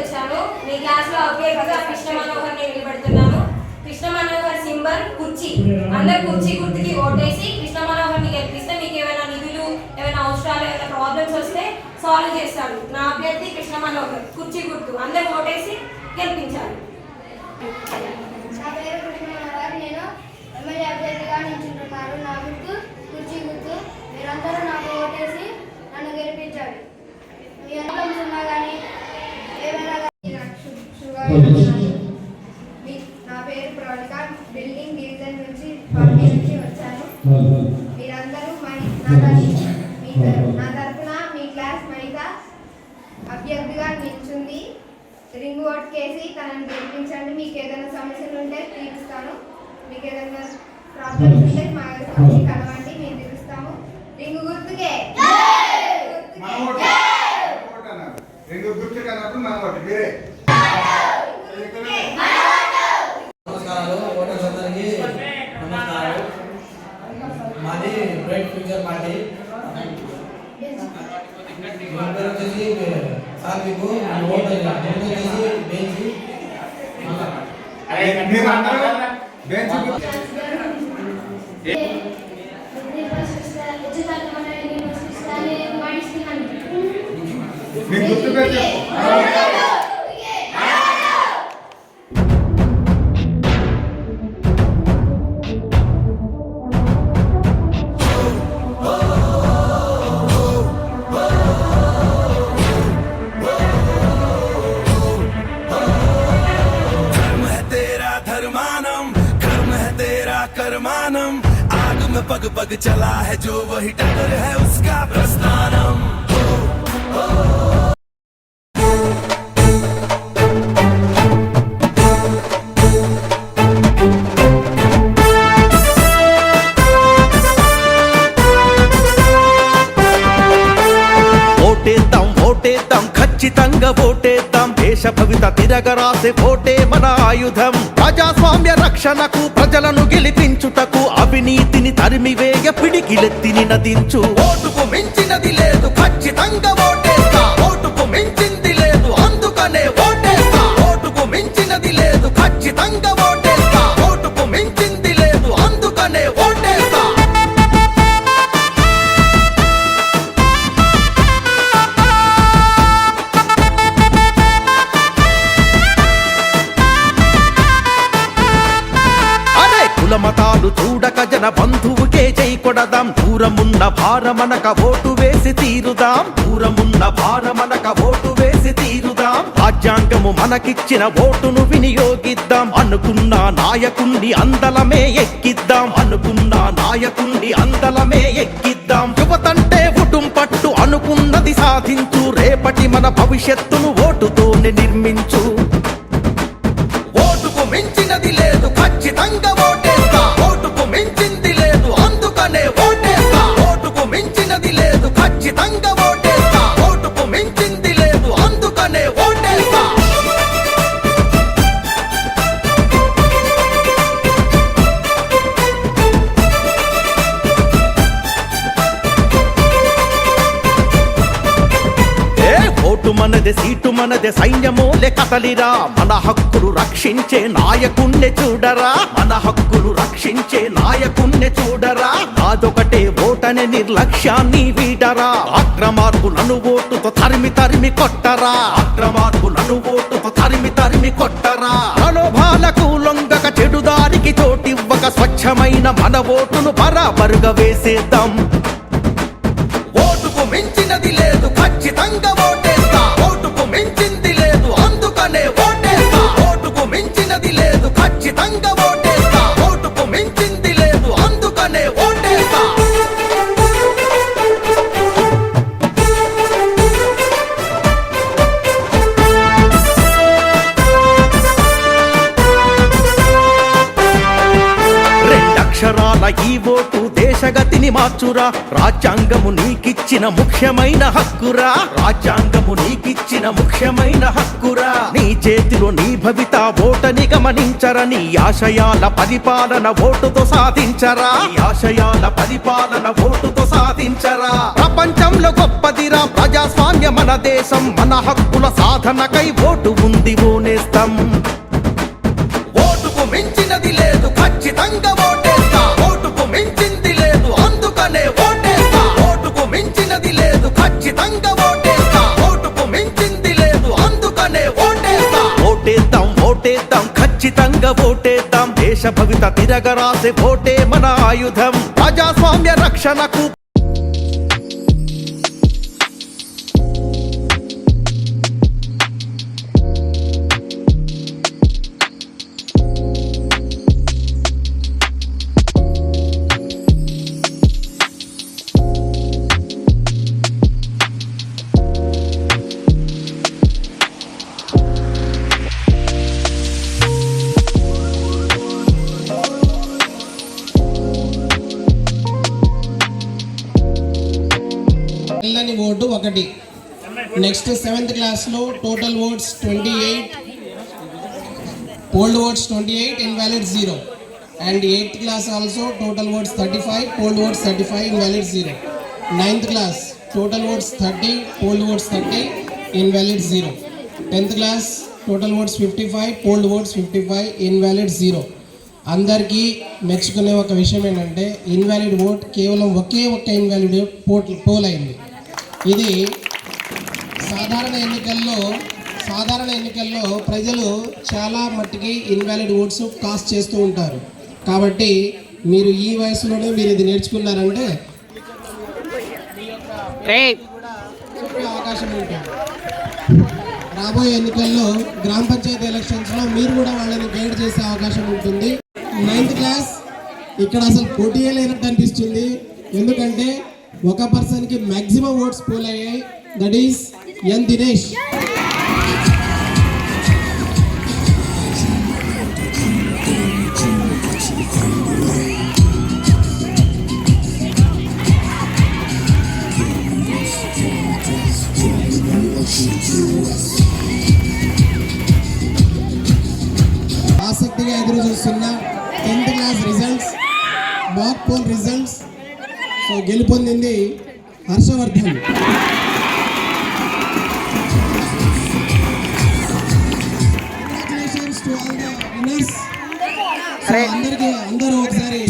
వచ్చాను. మీ క్లాస్ లో అభ్యర్థిగా కృష్ణ మనోహర్ ని నిలబెడుతున్నాను. కృష్ణ మనోహర్ సింబల్ కుర్చీ. అందరు కుర్చీ గుర్తుకి ఓటేసి కృష్ణ మనోహర్ ని గెలిపిస్తే మీకు ఏమైనా నిధులు, ఏమైనా అవసరాలు, ఏమైనా ప్రాబ్లమ్స్ వస్తే సాల్వ్ చేస్తాడు. నా అభ్యర్థి కృష్ణ మనోహర్, కుర్చీ గుర్తు. అందరు ఓటేసి గెలిపించాలి. నా పేరు కృష్ణ మనోహర్. నేను ఎమ్మెల్యే అభ్యర్థిగా నిల్చుంటున్నాను. నా గుర్తు కుర్చీ గుర్తు. మీరందరూ నాకు ఓటేసి నన్ను గెలిపించాలి. మీ అనుభవం ఉన్నా కానీ ఏమైనా నా పేరు ప్రవళిక. బిల్డింగ్ డివిజన్ నుంచి పార్టీ నుంచి వచ్చాను. మీరందరూ నా తరఫున మీ క్లాస్ మహిళ అభ్యర్థిగా నిల్చుంది. రింగ్ ఓట్ కేసి తనని గెలిపించండి. మీకు ఏదైనా సమస్యలు ఉంటే తీరుస్తాను. మీకు ఏదైనా ప్రాబ్లమ్స్ ఉంటే మా వచ్చి కలవండి, మేము తీరుస్తాము. రింగ్ గుర్తుకే నమస్కారాలు. ఓటర్స్ అందరికీ నమస్కారాలు. మాది బ్రైట్ ఫ్యూచర్ పార్టీ. వచ్చేసి సార్ మీకు ఓటు బెంచి करमानम आग में पग पग चला है जो वही डगर है उसका प्रस्थानम। ఓటేద్దాం ఓటేద్దాం ఖచ్చితంగా ఓటేద్దాం. దేశ భవిత తిరగరాసే ఓటే మన ఆయుధం. ప్రజాస్వామ్య రక్షణకు ప్రజలను గెలిపించుటకు అవినీతిని తరిమివేయ పిడికిలెత్తిని నదించు. ఓటుకు మించినది లేదు, ఖచ్చితంగా ఓటేస్తా. ఓటుకు మించింది లేదు, అందుకనే ఓటేస్తా. ఓటుకు మించినది లేదు, ఖచ్చితంగా ఓటేస్తా. ఓటుకు మించింది లేదు, అందుకనే ఓటేస్తా. మతాలు చూడక జన బంధువుకే జై కొడదాం. దూరమున్న భారమనక ఓటు వేసి తీరుదాం. దూరమున్న భారమనక ఓటు వేసి తీరుదాం. రాజ్యాంగము మనకిచ్చిన ఓటును వినియోగిద్దాం. అనుకున్న నాయకుణ్ణి అందలమే ఎక్కిద్దాం. అనుకున్న నాయకుణ్ణి అందలమే ఎక్కిద్దాం. యువతంటే ఉడుం పట్టు అనుకున్నది సాధించు. రేపటి మన భవిష్యత్తును ఓటుతోనే నిర్మించు. ఓటుకు మించినది లేదు, ఖచ్చితంగా ఓటేస్తా. ఓటుకు మించింది లేదు, అందుకనే ఓటేస్తా. ఓటుకు మించినది లేదు, ఖచ్చితంగా ఓటేస్తా. ఓటుకు మించింది లేదు, అందుకనే ఓటేస్తా. ఓటు మనదే, సీటు మనదే, సైన్యమోలే కదలిరా. మన హక్కులు రక్షించే నాయకుణ్ణి చూడరా. మన హక్కులు రక్షించే నాయకుణ్ణి చూడరా. నాదొకటే ఓటనే నిర్లక్ష్యాన్ని వీడరా. అక్రమార్కులను ఓటుతో తరిమి తరిమి కొట్టరా. అక్రమార్కులను ఓటుతో తరిమి తరిమి కొట్టరా. మనోభాలకు లొంగక చెడుదారికి చోటివ్వక స్వచ్ఛమైన మన ఓటును బరాబరుగా వేసేద్దాం. ఓటుకు మించినది లేదు, ఖచ్చితంగా ఓటేస్తా. ఓటుకు మించింది లేదు, అందుకనే ఓటేస్తా. ఓటుకు మించినది లేదు, ఖచ్చితంగా ఓటేస్తా. ఓటుకు మించింది లేదు, అందుకనే ఓటేస్తా. రెండక్షరాల ఈ ఓటు దేశగతిని మార్చురా. రాజ్యాంగము నీకిచ్చిన ముఖ్యమైన హక్కురా. రాజ్యాంగము నీకిచ్చిన ముఖ్యమైన హక్కురా. నీ చేతిలో నీ భవిత ఓటని గమనించరా. నీ ఆశయాల పరిపాలన ఓటుతో సాధించరా. నీ ఆశయాల పరిపాలన ఓటుతో సాధించరా. ప్రపంచంలో గొప్పదిరా ప్రజాస్వామ్య మన దేశం మన హక్కుల సాధనకై ఓటు ఉంది ఓనేస్తం ఓటుకు మించినది లేదు ఖచ్చితంగా ఓటేస్తా ఓటుకు మించింది లేదు అందుకనే ఓటేస్తా ఓటుకు మించినది లేదు ఖచ్చితంగా ఓటేస్తా ఓటుకు మించింది లేదు అందుకనే ఓటేస్తా ఓటేద్దాం ఓటేద్దాం ఖచ్చితంగా ఓటేద్దాం దేశ భవిత తిరగరాసే ఓటే మన ఆయుధం ప్రజాస్వామ్య రక్షణకు పిల్లని ఓటు 1. నెక్స్ట్ 7th క్లాస్లో total votes 28, fold oats 28, invalid 0. And 8th class also total votes 35, fold oats 35, invalid 0. 9th class total votes 30, fold oats 30, invalid 0. 10th class total votes 55, fold oats 55, invalid 0. అందరికీ మెచ్చుకునే ఒక విషయం ఏంటంటే invalid vote కేవలం ఒకే ఒక్క invalid pole అయింది. ఇది సాధారణ ఎన్నికల్లో ప్రజలు చాలా మట్టికి ఇన్వాలిడ్ ఓట్స్ కాస్ట్ చేస్తూ ఉంటారు. కాబట్టి మీరు ఈ వయసులోనే మీరు ఇది నేర్చుకున్నారంటే చెప్పే అవకాశం ఉంటుంది. రాబోయే ఎన్నికల్లో గ్రామ పంచాయతీ ఎలక్షన్స్లో మీరు కూడా వాళ్ళని గైడ్ చేసే అవకాశం ఉంటుంది. 9th క్లాస్ ఇక్కడ అసలు పోటీయే లేనట్టు అనిపిస్తుంది. ఎందుకంటే ఒక పర్సన్కి మ్యాక్సిమం ఓట్స్ పోల్ అయ్యాయి. That is N Dinesh. ఆసక్తిగా ఎదురు చూస్తున్న 10th class results, mock poll results. So గెలుపొందింది Harshavardhan. Congratulations to all the winners. So అందరూ ఒకసారి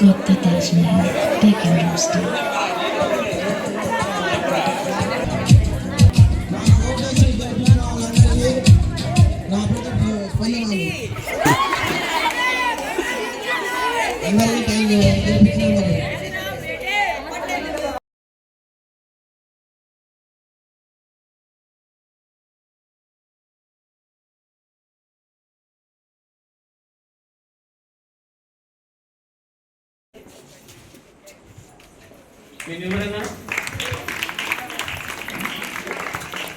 కొత్త Taj Mahal taking room star.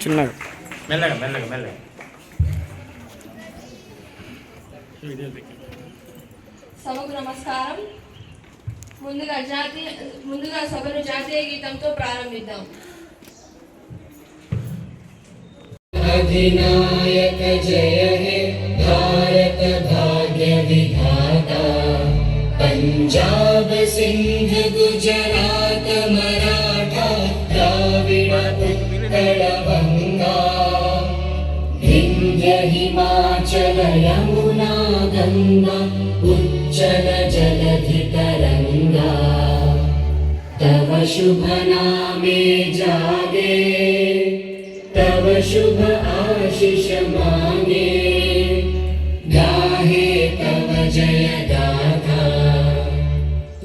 చిన్నగా మెల్లగా మెల్లగా మెల్లగా. సభకు నమస్కారం. ముందుగా సభను జాతీయ గీతంతో ప్రారంభిద్దాం. अधिनायक जय हे भारत भाग्य विधाता, पंजाब सिंध गुजरात मराठा द्राविड उत्कल बंगा, विंध्य हिमाचल यमुना गंगा उच्चल जलधि तरंगा, तव शुभ नामे जागे तव शुभ आशीष मांगे, गाहे तव जय गाथा,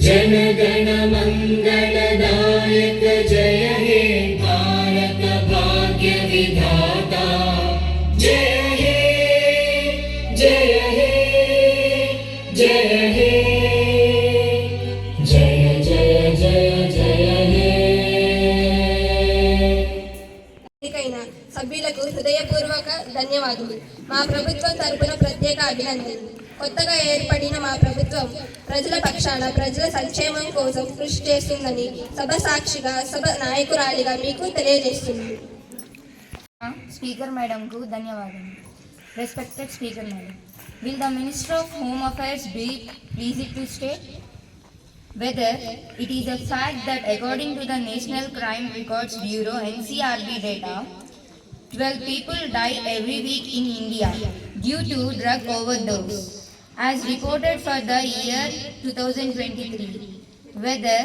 जन गण मंगल दायक जय हे भारत भाग्य विधाता, जय हे जय हे जय हे जय जय जय जय हे. సభ్యులకు హృదయపూర్వక ధన్యవాదాలు. మా ప్రభుత్వం తరపున ప్రత్యేక అభినందనలు. కొత్తగా ఏర్పడిన మా ప్రభుత్వం ప్రజల పక్షాన ప్రజల సంక్షేమం కోసం కృషి చేస్తుందని సభ సాక్షిగా సభ నాయకురాలిగా మీకు తెలియజేస్తుంది. స్పీకర్ మేడంకు ధన్యవాదాలు. Respected speaker madam, will the Minister of Home Affairs be pleased to state whether it is a fact that according to the National Crime Records Bureau NCRB data, 12 people die every week in India due to drug overdose as reported for the year 2023. Whether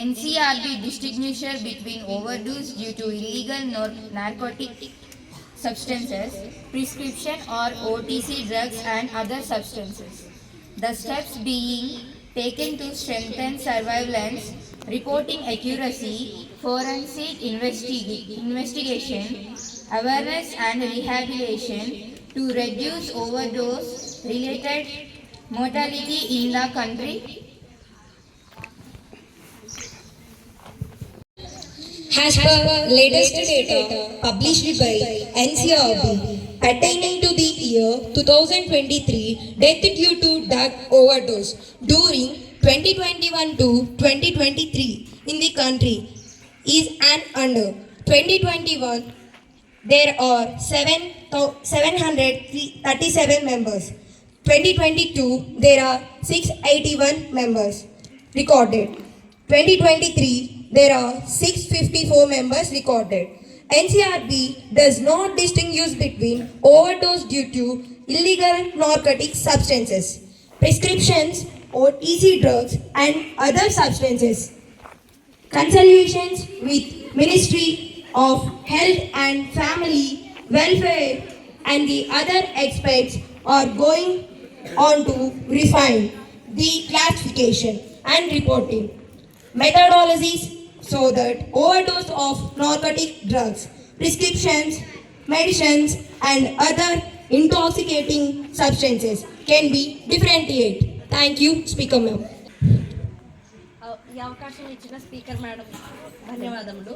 NCRB distinguishes between overdose due to illegal narcotic substances, prescription or OTC drugs and other substances. The steps being taken to strengthen surveillance, reporting accuracy, forensic investigation, awareness and rehabilitation to reduce overdose related mortality in the country. As per latest data published by NCRB pertaining to the year 2023, death due to drug overdose during 2021 to 2023 in the country is an under 2021 there are 737 members. 2022 there are 681 members recorded. 2023 there are 654 members recorded. NCRB does not distinguish between overdose due to illegal narcotic substances, prescriptions, OTC drugs and other substances. Consultations with Ministry of Health and Family Welfare and the other experts are going on to refine the classification and reporting methodologies so that overdose of narcotic drugs, prescriptions, medicines and other intoxicating substances can be differentiated. Thank you, Speaker Ma'am. ఈ అవకాశం ఇచ్చిన speaker madam ధన్యవాదములు.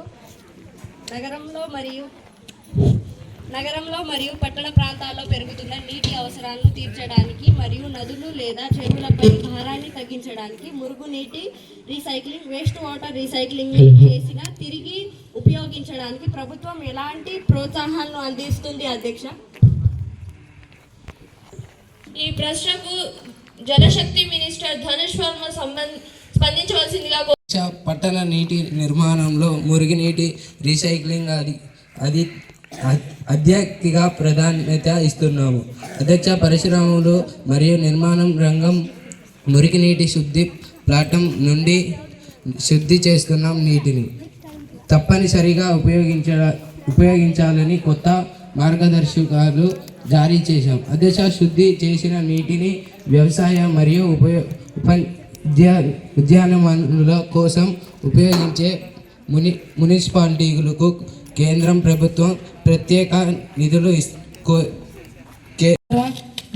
నగరంలో మరియు పట్టణ ప్రాంతాల్లో పెరుగుతున్న నీటి అవసరాలను తీర్చడానికి మరియు నదులు లేదా చెరువులపై భారాన్ని తగ్గించడానికి మురుగునీటి రీసైక్లింగ్, వేస్ట్ వాటర్ రీసైక్లింగ్ చేసిన తిరిగి ఉపయోగించడానికి ప్రభుత్వం ఎలాంటి ప్రోత్సాహాలను అందిస్తుంది అధ్యక్ష? ఈ ప్రశ్నకు జలశక్తి మినిస్టర్ ధనుష్ వర్మ స్పందించవలసిందిగా పట్టణ నీటి నిర్మాణంలో మురుగునీటి రీసైక్లింగ్ అది అధ్యక్షిగా ప్రాధాన్యత ఇస్తున్నాము. అధ్యక్ష, పరిశ్రమలు మరియు నిర్మాణం రంగం మురుగునీటి శుద్ధి ప్లాంట్ నుండి శుద్ధి చేస్తున్నాం నీటిని తప్పనిసరిగా ఉపయోగించాలని కొత్త మార్గదర్శకాలు జారీ చేశాం. అధ్యక్ష, శుద్ధి చేసిన నీటిని వ్యవసాయ మరియు ఉద్యానవనాల కోసం ఉపయోగించే మున్సిపాలిటీలకు కేంద్రం ప్రభుత్వం ప్రత్యేక నిధులు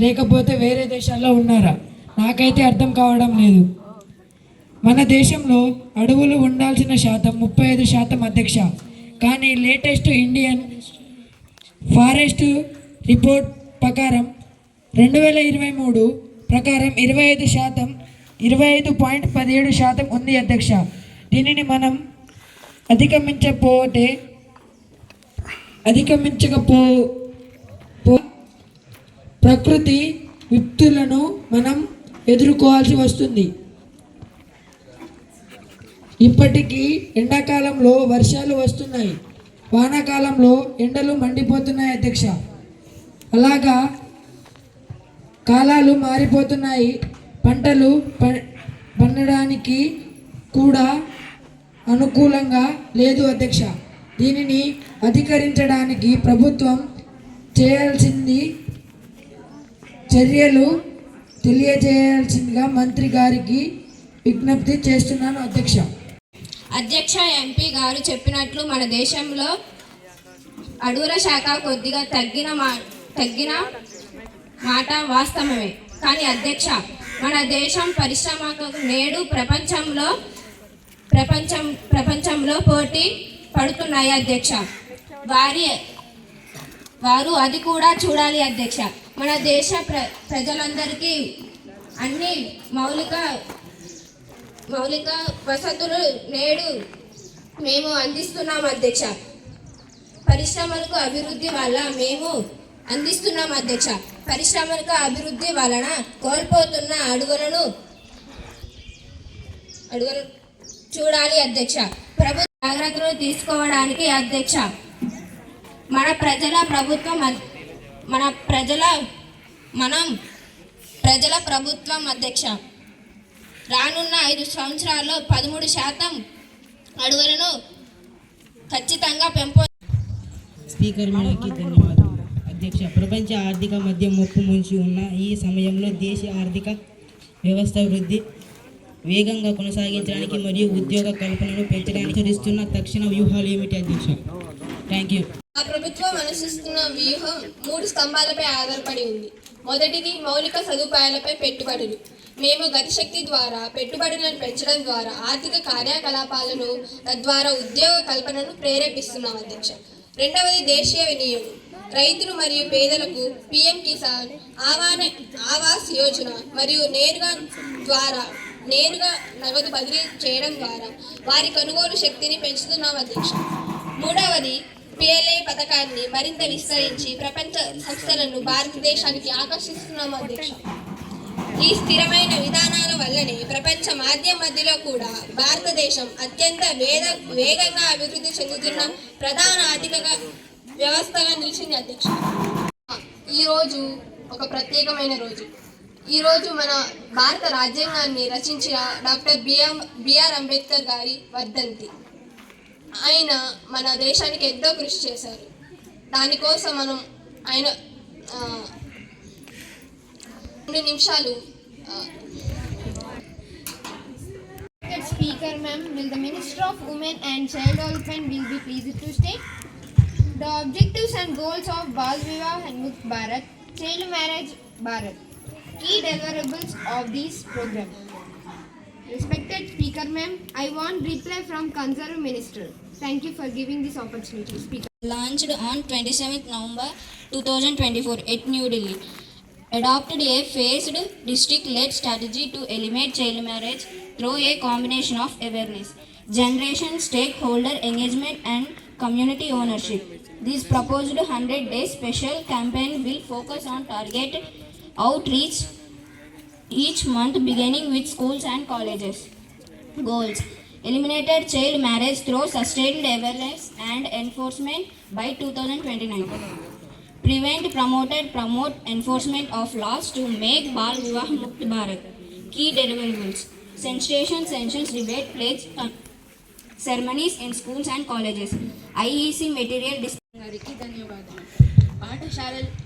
లేకపోతే వేరే దేశాల్లో ఉన్నారా? నాకైతే అర్థం కావడం లేదు. మన దేశంలో అడవులు ఉండాల్సిన శాతం 35% అధ్యక్ష. కానీ లేటెస్ట్ ఇండియన్ ఫారెస్ట్ రిపోర్ట్ ప్రకారం 2023 ప్రకారం 25.17% ఉంది అధ్యక్ష. దీనిని మనం అధిగమించకపో ప్రకృతి విపత్తులను మనం ఎదుర్కోవాల్సి వస్తుంది. ఇప్పటికీ ఎండాకాలంలో వర్షాలు వస్తున్నాయి, వానాకాలంలో ఎండలు మండిపోతున్నాయి అధ్యక్ష. అలాగా కాలాలు మారిపోతున్నాయి. పంటలు పండడానికి కూడా అనుకూలంగా లేదు అధ్యక్ష. దీనిని అధికరించడానికి ప్రభుత్వం చేయాల్సింది చర్యలు తెలియజేయాల్సిందిగా మంత్రి గారికి విజ్ఞప్తి చేస్తున్నాను అధ్యక్ష. అధ్యక్ష, ఎంపీ గారు చెప్పినట్లు మన దేశంలో అడవుల శాఖ కొద్దిగా తగ్గిన మాట వాస్తవమే. కానీ అధ్యక్ష, మన దేశం పరిశ్రమకు నేడు ప్రపంచంలో పోటీ పడుతున్నాయి అధ్యక్ష. వారు అది కూడా చూడాలి అధ్యక్ష. మన దేశ ప్రజలందరికీ అన్ని మౌలిక వసతులు నేడు మేము అందిస్తున్నాం అధ్యక్ష. పరిశ్రమలకు అభివృద్ధి వల్ల మేము అందిస్తున్నాం అధ్యక్ష. పరిశ్రమలకు అభివృద్ధి వలన కోల్పోతున్న అడుగులను చూడాలి అధ్యక్ష. ప్రభుత్వ జాగ్రత్తలు తీసుకోవడానికి అధ్యక్ష. ప్రజల ప్రభుత్వం అధ్యక్ష. రానున్న 5 సంవత్సరాల్లో 13% అడుగులను ఖచ్చితంగా స్పీకర్ మేడంకి ధన్యవాదాలు అధ్యక్ష. ప్రపంచ ఆర్థిక మధ్య ముప్పు ముంచి ఉన్న ఈ సమయంలో దేశ ఆర్థిక వ్యవస్థ వృద్ధి వేగంగా కొనసాగించడానికి మరియు ఉద్యోగ కల్పనను పెంచడానికి అనుసరిస్తున్న తక్షణ వ్యూహాలు ఏమిటి అధ్యక్ష? Thank you. ఆ ప్రభుత్వం అనుసరిస్తున్న వ్యూహం 3 స్తంభాలపై ఆధారపడి ఉంది. మొదటిది మౌలిక సదుపాయాలపై పెట్టుబడులు. మేము గతిశక్తి ద్వారా పెట్టుబడులను పెంచడం ద్వారా ఆర్థిక కార్యకలాపాలను తద్వారా ఉద్యోగ కల్పనను ప్రేరేపిస్తున్నాం అధ్యక్ష. రెండవది దేశీయ వినియోగం. రైతులు మరియు పేదలకు PM కిసాన్ ఆవాస్ యోజన మరియు నేరుగా నగదు బదిలీ చేయడం ద్వారా వారి కొనుగోలు శక్తిని పెంచుతున్నాం అధ్యక్ష. మూడవది PLA పథకాన్ని మరింత విస్తరించి ప్రపంచ సంస్థలను భారతదేశానికి ఆకర్షిస్తున్నాం అధ్యక్ష. ఈ స్థిరమైన విధానాల వల్లనే ప్రపంచ మాధ్యమ మధ్యలో కూడా భారతదేశం అత్యంత వేగంగా అభివృద్ధి చెందుతున్న ప్రధాన ఆర్థిక వ్యవస్థగా నిలిచింది అధ్యక్ష. ఈరోజు ఒక ప్రత్యేకమైన రోజు. ఈరోజు మన భారత రాజ్యాంగాన్ని రచించిన డాక్టర్ బిఆర్ అంబేద్కర్ గారి వర్ధంతి. ఆయన మన దేశానికి ఎంతో కృషి చేశారు. దానికోసం మనం ఆయన 2 నిమిషాలు. Speaker ma'am, will the Minister of Women and Child Development will be pleased to state the objectives and goals of Bal Vivah and Mukt Bharat, Child Marriage Bharat, key deliverables of this program. Respected Speaker ma'am, I want reply from Conservative Minister. Thank you for giving this opportunity. Speaker. Launched on 27th November 2024 at New Delhi. Adopted a phased district-led strategy to eliminate child marriage through a combination of awareness, generation, stakeholder engagement and community ownership. This proposed 100-day special campaign will focus on target outreach each month beginning with schools and colleges. Goals: eliminated child marriage through sustained awareness and enforcement by 2029. Promote enforcement of laws to make Bal Vivah Mukt Bharat. Key deliverables: sensation sessions, debate, pledge ceremonies in schools and colleges. IEC material గారికి ధన్యవాదాలు.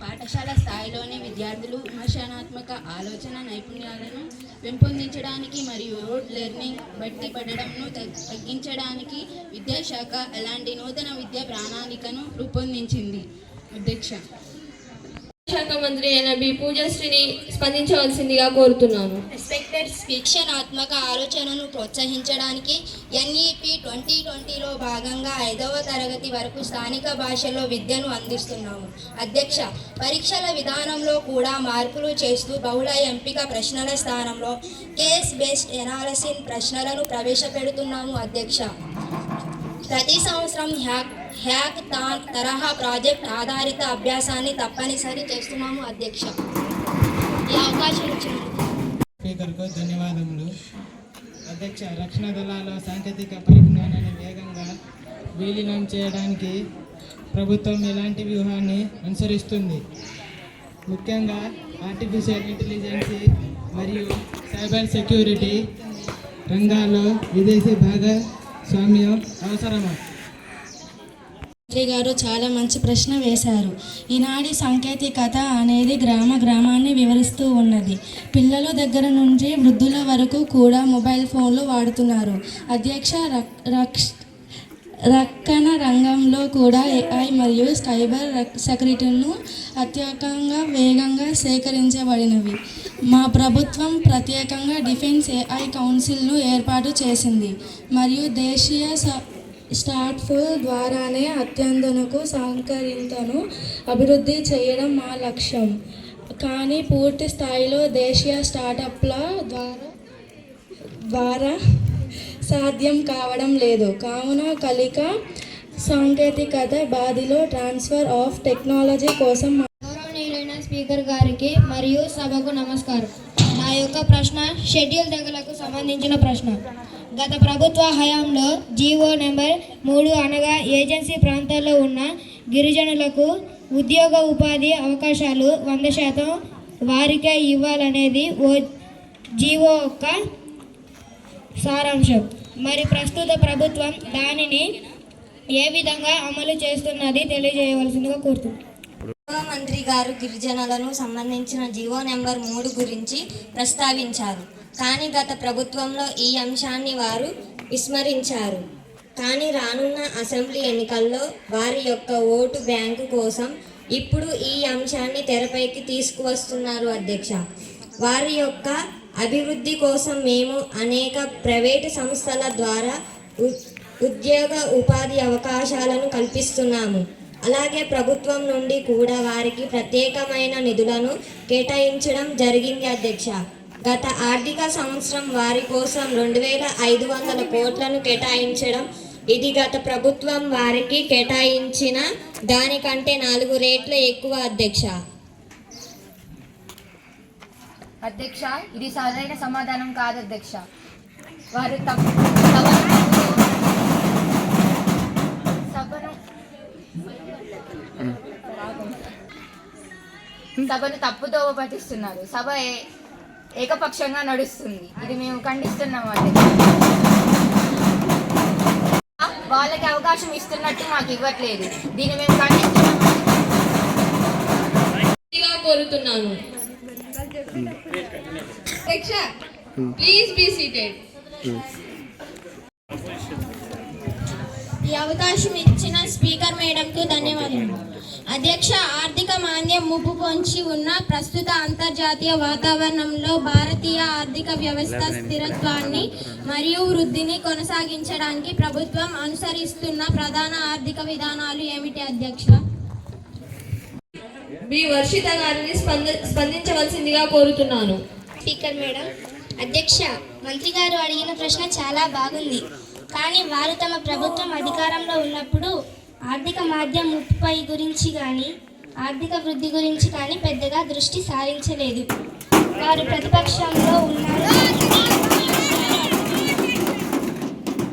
పాఠశాల స్థాయిలోని విద్యార్థులు విమర్శనాత్మక ఆలోచన నైపుణ్యాలను పెంపొందించడానికి మరియు rote learning బట్టి పడడంను తగ్గించడానికి విద్యాశాఖ ఎలాంటి నూతన విద్యా ప్రణాళికను రూపొందించింది అధ్యక్ష. శాఖ మంత్రి అయిన బి పూజశ్రీని స్పందించవలసిందిగా కోరుతున్నాను. రెస్పెక్టెడ్ శిక్షణాత్మక ఆలోచనను ప్రోత్సహించడానికి NEP 2020లో భాగంగా 5వ తరగతి వరకు స్థానిక భాషలో విద్యను అందిస్తున్నాము అధ్యక్ష. పరీక్షల విధానంలో కూడా మార్పులు చేస్తూ బహుళ ఎంపిక ప్రశ్నల స్థానంలో కేస్ బేస్డ్ ఎనాలిసిస్ ప్రశ్నలను ప్రవేశపెడుతున్నాము అధ్యక్ష. ప్రతి సంవత్సరం హ్యాకథాన్ తరహా ప్రాజెక్ట్ ఆధారిత అభ్యాసాన్ని తప్పనిసరి చేస్తున్నాము అధ్యక్ష. ఈ అవకాశం ఇచ్చిన స్పీకర్కు ధన్యవాదములు అధ్యక్ష. రక్షణ దళాల సాంకేతిక పరిజ్ఞానాన్ని వేగంగా విలీనం చేయడానికి ప్రభుత్వం ఎలాంటి వ్యూహాన్ని అనుసరిస్తుంది? ముఖ్యంగా ఆర్టిఫిషియల్ ఇంటెలిజెన్స్ మరియు సైబర్ సెక్యూరిటీ రంగాల్లో విదేశీ భాగస్వామ్యం అవసరమా? మంత్రి గారు చాలా మంచి ప్రశ్న వేశారు. ఈనాటి సాంకేతికత అనేది గ్రామాన్ని వివరిస్తూ ఉన్నది. పిల్లల దగ్గర నుంచి వృద్ధుల వరకు కూడా మొబైల్ ఫోన్లు వాడుతున్నారు అధ్యక్ష. రక్షణ రంగంలో కూడా AI మరియు సైబర్ సెక్యూరిటీను అత్యధికంగా వేగంగా సేకరించబడినవి. మా ప్రభుత్వం ప్రత్యేకంగా డిఫెన్స్ AI కౌన్సిల్ను ఏర్పాటు చేసింది మరియు దేశీయ స్టార్ట్ఫుల్ ద్వారానే అత్యంతకు సాంకేతికతను అభివృద్ధి చేయడం మా లక్ష్యం. కానీ పూర్తి స్థాయిలో దేశీయ స్టార్టప్ల ద్వారా సాధ్యం కావడం లేదు. కావున కలిక సాంకేతికత బాధిలో ట్రాన్స్ఫర్ ఆఫ్ టెక్నాలజీ కోసం గౌరవనీయులైన స్పీకర్ గారికి మరియు సభకు నమస్కారం. నా యొక్క ప్రశ్న షెడ్యూల్ తెగలకు సంబంధించిన ప్రశ్న. గత ప్రభుత్వ హయాంలో జీవో నెంబర్ 3 అనగా ఏజెన్సీ ప్రాంతాల్లో ఉన్న గిరిజనులకు ఉద్యోగ ఉపాధి అవకాశాలు 100% వారికే ఇవ్వాలనేది ఓ జీవో యొక్క సారాంశం. మరి ప్రస్తుత ప్రభుత్వం దానిని ఏ విధంగా అమలు చేస్తున్నది తెలియజేయవలసిందిగా కోరుతున్నాను. మంత్రి గారు గిరిజనులను సంబంధించిన జీవో నెంబర్ 3 గురించి ప్రస్తావించారు. కానీ గత ప్రభుత్వంలో ఈ అంశాన్ని వారు విస్మరించారు. కానీ రానున్న అసెంబ్లీ ఎన్నికల్లో వారి యొక్క ఓటు బ్యాంకు కోసం ఇప్పుడు ఈ అంశాన్ని తెరపైకి తీసుకువస్తున్నారు అధ్యక్ష. వారి యొక్క అభివృద్ధి కోసం మేము అనేక ప్రైవేటు సంస్థల ద్వారా ఉద్యోగ ఉపాధి అవకాశాలను కల్పిస్తున్నాము. అలాగే ప్రభుత్వం నుండి కూడా వారికి ప్రత్యేకమైన నిధులను కేటాయించడం జరిగింది అధ్యక్ష. గత ఆర్థిక సంవత్సరం వారి కోసం 2500 కోట్లను కేటాయించడం ఇది గత ప్రభుత్వం వారికి కేటాయించిన దానికంటే 4 రెట్లు ఎక్కువ అధ్యక్ష. అధ్యక్ష, ఇది సరైన సమాధానం కాదు అధ్యక్ష. వారు సభను తప్పుదోవ పట్టిస్తున్నారు. సభ ఏకపక్షంగా నడుస్తుంది. ఇది మేము ఖండిస్తున్నాము అధ్యక్ష. వాళ్ళకి అవకాశం ఇస్తున్నట్టు మాకు ఇవ్వట్లేదు. దీన్ని మేము ఖండిస్తున్నాము కోరుతున్నాను. అధ్యక్ష, ప్లీజ్ బీ సీటెడ్. ఈ అవకాశం ఇచ్చిన స్పీకర్ మేడంకు ధన్యవాదాలు. అధ్యక్ష, ఆర్థిక మాంద్యం ముప్పు పొంచి ఉన్న ప్రస్తుత అంతర్జాతీయ వాతావరణంలో భారతీయ ఆర్థిక వ్యవస్థ స్థిరత్వాన్ని మరియు వృద్ధిని కొనసాగించడానికి ప్రభుత్వం అనుసరిస్తున్న ప్రధాన ఆర్థిక విధానాలు ఏమిటి అధ్యక్ష? మీ వర్షిత గారిని స్పందించవలసిందిగా కోరుతున్నాను. Speaker madam. అధ్యక్ష, మంత్రి గారు అడిగిన ప్రశ్న చాలా బాగుంది. కానీ వారు తమ ప్రభుత్వం అధికారంలో ఉన్నప్పుడు ఆర్థిక మాధ్యం ముప్పుపై గురించి కానీ ఆర్థిక వృద్ధి గురించి కానీ పెద్దగా దృష్టి సారించలేదు. వారు ప్రతిపక్షంలో ఉన్నారు.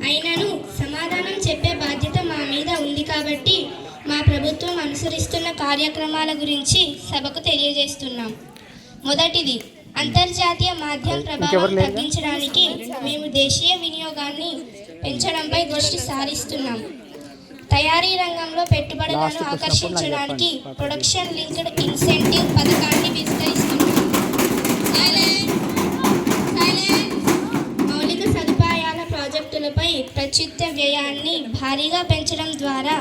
అయినను సమాధానం చెప్పే బాధ్యత మా మీద ఉంది కాబట్టి మా ప్రభుత్వం అనుసరిస్తున్న కార్యక్రమాల గురించి సభకు తెలియజేస్తున్నాం. మొదటిది, అంతర్జాతీయ మాధ్యం ప్రభావం తగ్గించడానికి మేము దేశీయ వినియోగాన్ని పెంచడంపై దృష్టి సారిస్తున్నాం. తయారీ రంగంలో పెట్టుబడులను ఆకర్షించడానికి ప్రొడక్షన్ లింక్డ్ ఇన్సెంటివ్ పథకాన్ని విస్తరిస్తున్నాం. మౌలిక సదుపాయాల ప్రాజెక్టులపై ప్రత్యుత్త వ్యయాన్ని భారీగా పెంచడం ద్వారా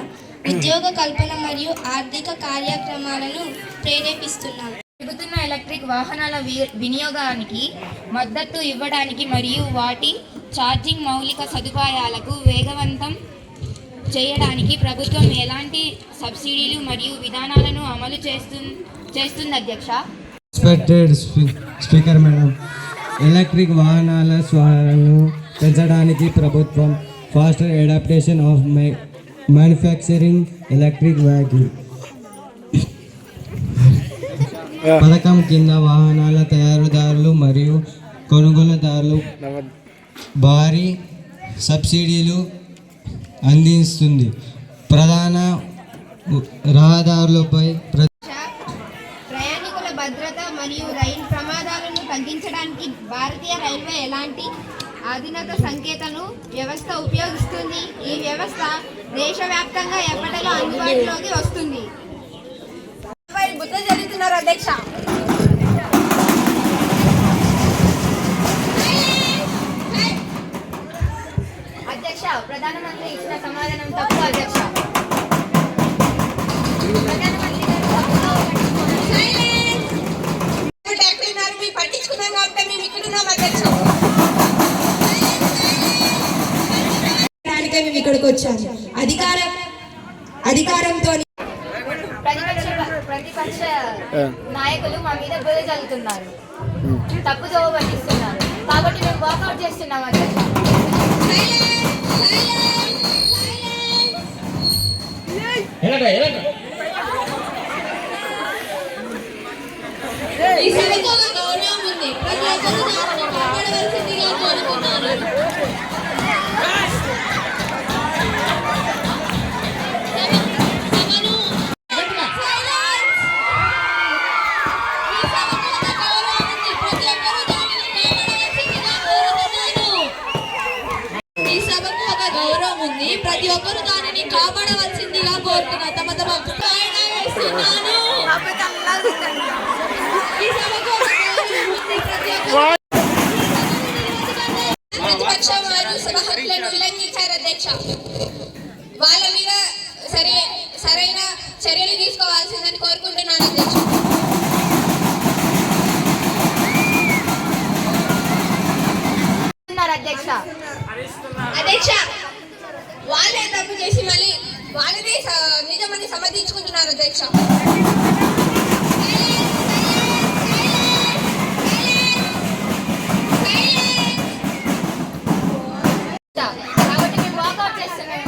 ఉద్యోగ కల్పన మరియు ఆర్థిక కార్యక్రమాలను ప్రేరేపిస్తున్నాం. పెరుగుతున్న ఎలక్ట్రిక్ వాహనాల వినియోగానికి మద్దతు ఇవ్వడానికి మరియు వాటి ఛార్జింగ్ మౌలిక సదుపాయాలకు వేగవంతం చేయడానికి ప్రభుత్వం ఎలాంటి సబ్సిడీలు మరియు విధానాలను అమలు చేస్తుంది అధ్యక్ష? రెస్పెక్టెడ్ స్పీకర్ మేడం, ఎలక్ట్రిక్ వాహనాల స్వాలను పెంచడానికి ప్రభుత్వం faster adaptation of manufacturing electric vehicle పథకం కింద వాహనాల తయారీదారులు మరియు కొనుగోలుదారులు భారీ సబ్సిడీలు అందిస్తుంది. ప్రధాన రహదారులపై ప్రయాణికుల భద్రత మరియు రైలు ప్రమాదాలను తగ్గించడానికి భారతీయ రైల్వే ఎలాంటి ఆధునిక సంకేతను వ్యవస్థ ఉపయోగిస్తుంది? ఈ వ్యవస్థ దేశవ్యాప్తంగా ఎప్పటిలో అందుబాటులోకి వస్తుంది? బుద్ధ జరుగుతున్నారు అధ్యక్ష. అధ్యక్ష, ప్రధానమంత్రి ఇచ్చిన సమాధానం తప్పు అధ్యక్ష. ప్రధానమంత్రి పట్టించుకున్నాం కాబట్టి మేము ఇక్కడ ఉన్నాం అధ్యక్ష. మేము ఇక్కడికి వచ్చాము. అధికారంతో ప్రతిపక్ష నాయకులు మా మీద బురద చల్లుతున్నారు, తప్పుదోవ పట్టిస్తున్నారు. కాబట్టి మేము వాకౌట్ చేస్తున్నాం అధ్యక్ష. ఈ సభకు ఒక గౌరవం ఉంది. ప్రతి ఒక్కరూ దానిని కాపాడవలసిందిగా కోరుతున్నాను. ఈ సభకు ఒక గౌరవం ఉంది. ప్రతి ఒక్కరూ దానిని కాపాడవలసిందిగా కోరుతున్నా. తమ తమ అభిప్రాయాన్ని వేస్తున్నాను. ఈ సభకు ఒక గౌరవం ఉంది. ప్రతి ఒక్కరూ ప్రతిపక్షం వారు సభ హక్కులను ఉల్లంఘించారు అధ్యక్ష. వాళ్ళ మీద సరైన చర్యలు తీసుకోవాల్సిందని కోరుకుంటున్నాను అధ్యక్ష. అధ్యక్ష వాళ్ళే తప్పు చేసి మళ్ళీ వాళ్ళనే నిజమని సమర్థించుకుంటున్నారు అధ్యక్ష. కాబట్టి మేము వాకౌట్ చేస్తున్నాం.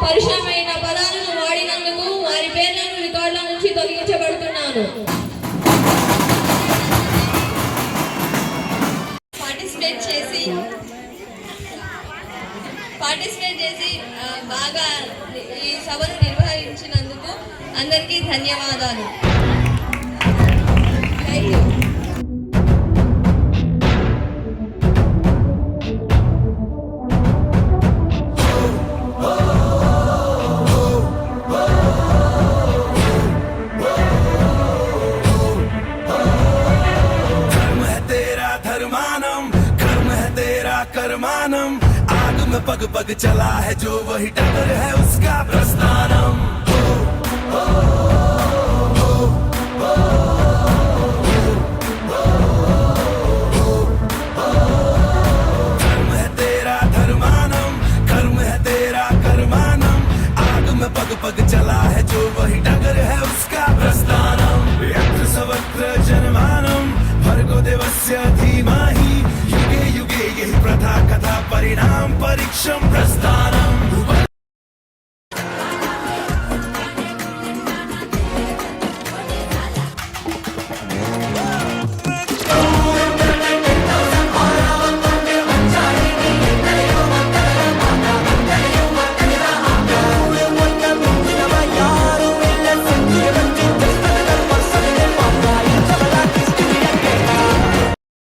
పరుషమైన పదాలను వాడినందుకు వారి పేర్లను రికార్డుల నుంచి తొలగించబడుతున్నాను. పార్టిసిపేట్ చేసి బాగా ఈ సభను నిర్వహించినందుకు అందరికీ ధన్యవాదాలు. Thank you. कर्मानम आग में पग पग चला है जो वही टगर है उसका प्रस्थानम. कर्म है तेरा धर्मानम, कर्म है तेरा कर्मानम. आग में पग पग चला है जो वही टगर है उसका प्रस्थानम. यत्र सवत्र जन्मानम भर्गो देवस्य धीमहि. युगे युगे यही प्रथा कथा परिणाम परीक्षम प्रस्ताव.